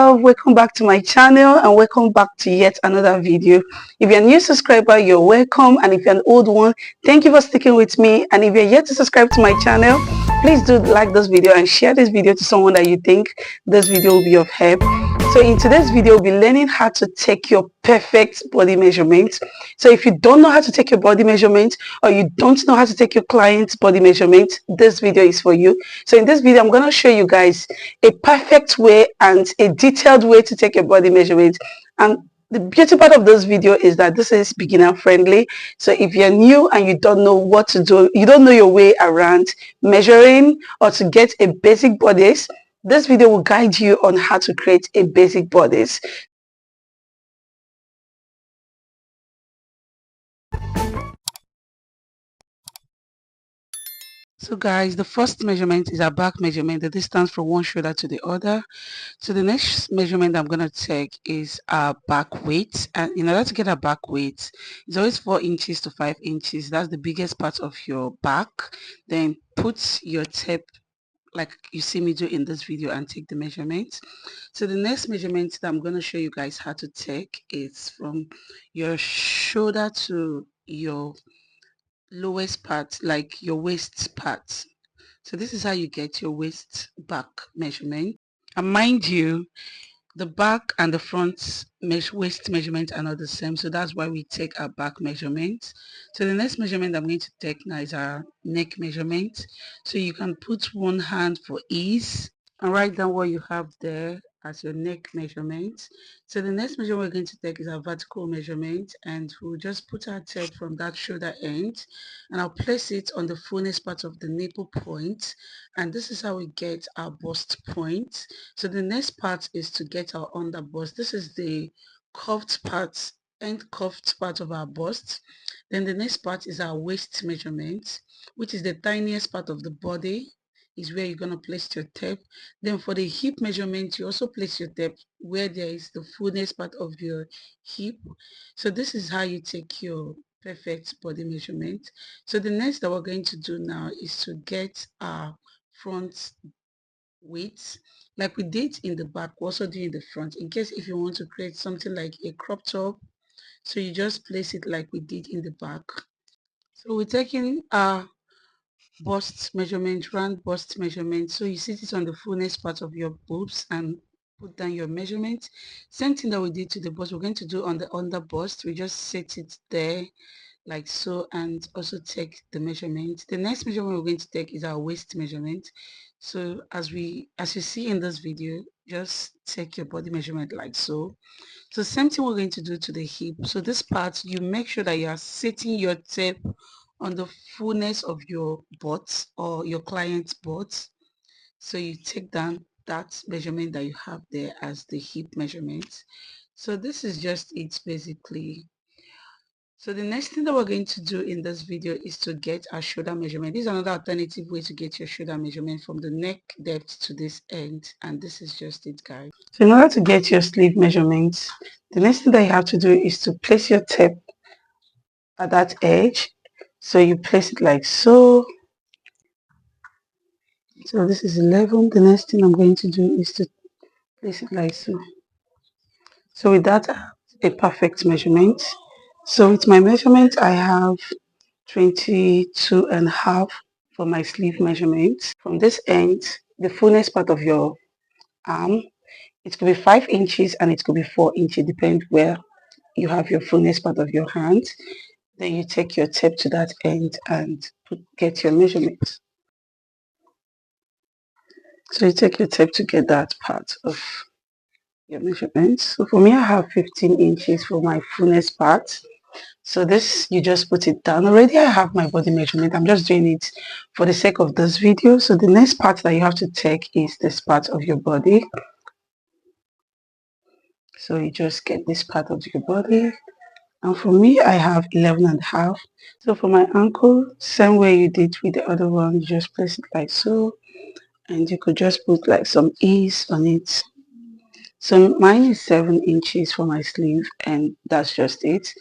love, welcome back to my channel and welcome back to yet another video. If you're a new subscriber, you're welcome, and if you're an old one, thank you for sticking with me. And if you're yet to subscribe to my channel, please do like this video and share this video to someone that you think this video will be of help. So in today's video, we'll be learning how to take your perfect body measurement. So if you don't know how to take your body measurement, or you don't know how to take your client's body measurement, this video is for you. So in this video, I'm going to show you guys a perfect way and a detailed way to take your body measurement. And the beauty part of this video is that this is beginner friendly. So if you're new and you don't know what to do, you don't know your way around measuring or to get a basic bodice, this video will guide you on how to create a basic bodice. So guys, the first measurement is our back measurement, the distance from one shoulder to the other. So the next measurement I'm going to take is our back weight. And in order to get our back weight, it's always 4 inches to 5 inches. That's the biggest part of your back. Then put your tape like you see me do in this video and take the measurement. So the next measurement that I'm going to show you guys how to take is from your shoulder to your lowest part, like your waist part. So this is how you get your waist back measurement. And mind you, the back and the front waist measurement are not the same, so that's why we take our back measurement. So the next measurement I'm going to take now is our neck measurement. So you can put one hand for ease and write down what you have there as your neck measurement. So the next measurement we're going to take is our vertical measurement, and we'll just put our tape from that shoulder end and I'll place it on the fullness part of the nipple point, and this is how we get our bust point. So the next part is to get our under bust. This is the curved part, end curved part of our bust. Then the next part is our waist measurement, which is the tiniest part of the body, is where you're going to place your tape. Then for the hip measurement, you also place your tape where there is the fullness part of your hip. So this is how you take your perfect body measurement. So the next that we're going to do now is to get our front weight like we did in the back. We're also doing the front in case if you want to create something like a crop top, so you just place it like we did in the back. So we're taking our bust measurement, round bust measurement. So you sit it on the fullness part of your boobs and put down your measurement. Same thing that we did to the bust, we're going to do on the under bust. We just set it there like so and also take the measurement. The next measurement we're going to take is our waist measurement. So as you see in this video, just take your body measurement like so. So same thing we're going to do to the hip. So this part, you make sure that you are setting your tape on the fullness of your butt or your client's butt. So you take down that measurement that you have there as the hip measurement. So this is just it basically. So the next thing that we're going to do in this video is to get our shoulder measurement. This is another alternative way to get your shoulder measurement from the neck depth to this end, and this is just it, guys. So in order to get your sleeve measurements, the next thing that you have to do is to place your tape at that edge. So you place it like so. So this is 11. The next thing I'm going to do is to place it like so. So with that, I have a perfect measurement. So with my measurement, I have 22.5 for my sleeve measurement. From this end, the fullness part of your arm, it could be 5 inches and it could be 4 inches, depend where you have your fullness part of your hand. Then you take your tape to that end and get your measurement. So you take your tape to get that part of your measurement. So for me, I have 15 inches for my fullness part. So this, you just put it down. Already I have my body measurement. I'm just doing it for the sake of this video. So the next part that you have to take is this part of your body. So you just get this part of your body. And for me, I have 11.5. So for my ankle, same way you did with the other one, you just place it like so. And you could just put like some ease on it. So mine is 7 inches for my sleeve, and that's just it.